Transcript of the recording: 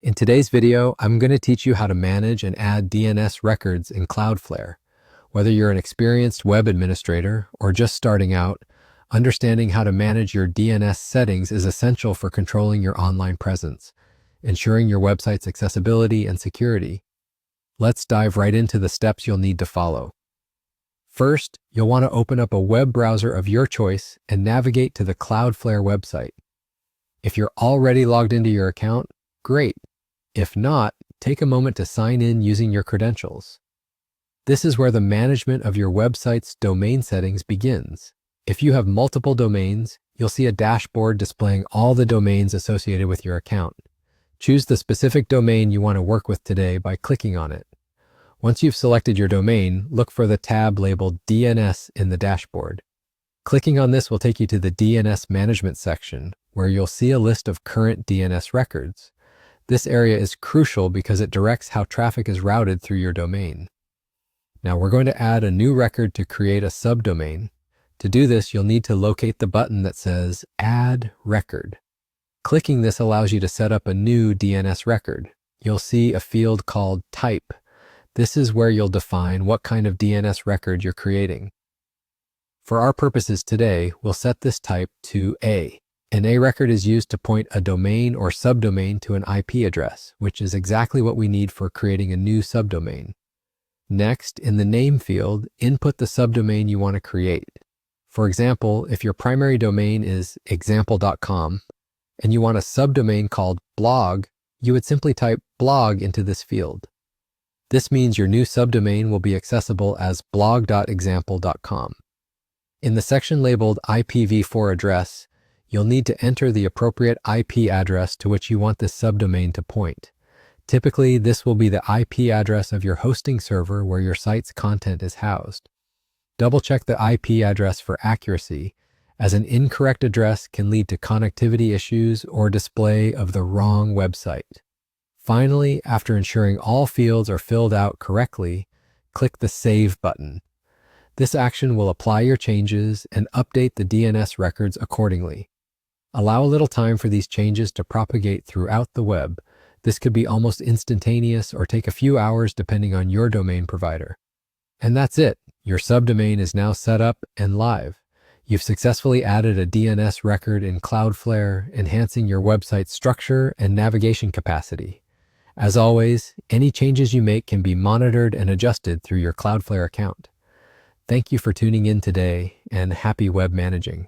In today's video, I'm going to teach you how to manage and add DNS records in Cloudflare. Whether you're an experienced web administrator or just starting out, understanding how to manage your DNS settings is essential for controlling your online presence, ensuring your website's accessibility and security. Let's dive right into the steps you'll need to follow. First, you'll want to open up a web browser of your choice and navigate to the Cloudflare website. If you're already logged into your account, great. If not, take a moment to sign in using your credentials. This is where the management of your website's domain settings begins. If you have multiple domains, you'll see a dashboard displaying all the domains associated with your account. Choose the specific domain you want to work with today by clicking on it. Once you've selected your domain, look for the tab labeled DNS in the dashboard. Clicking on this will take you to the DNS management section, where you'll see a list of current DNS records. This area is crucial because it directs how traffic is routed through your domain. Now we're going to add a new record to create a subdomain. To do this, you'll need to locate the button that says Add Record. Clicking this allows you to set up a new DNS record. You'll see a field called Type. This is where you'll define what kind of DNS record you're creating. For our purposes today, we'll set this type to A. An A record is used to point a domain or subdomain to an IP address, which is exactly what we need for creating a new subdomain. Next, in the name field, input the subdomain you want to create. For example, if your primary domain is example.com and you want a subdomain called blog, you would simply type blog into this field. This means your new subdomain will be accessible as blog.example.com. In the section labeled IPv4 address, you'll need to enter the appropriate IP address to which you want this subdomain to point. Typically, this will be the IP address of your hosting server where your site's content is housed. Double-check the IP address for accuracy, as an incorrect address can lead to connectivity issues or display of the wrong website. Finally, after ensuring all fields are filled out correctly, click the Save button. This action will apply your changes and update the DNS records accordingly. Allow a little time for these changes to propagate throughout the web. This could be almost instantaneous or take a few hours depending on your domain provider. And that's it. Your subdomain is now set up and live. You've successfully added a DNS record in Cloudflare, enhancing your website's structure and navigation capacity. As always, any changes you make can be monitored and adjusted through your Cloudflare account. Thank you for tuning in today, and happy web managing.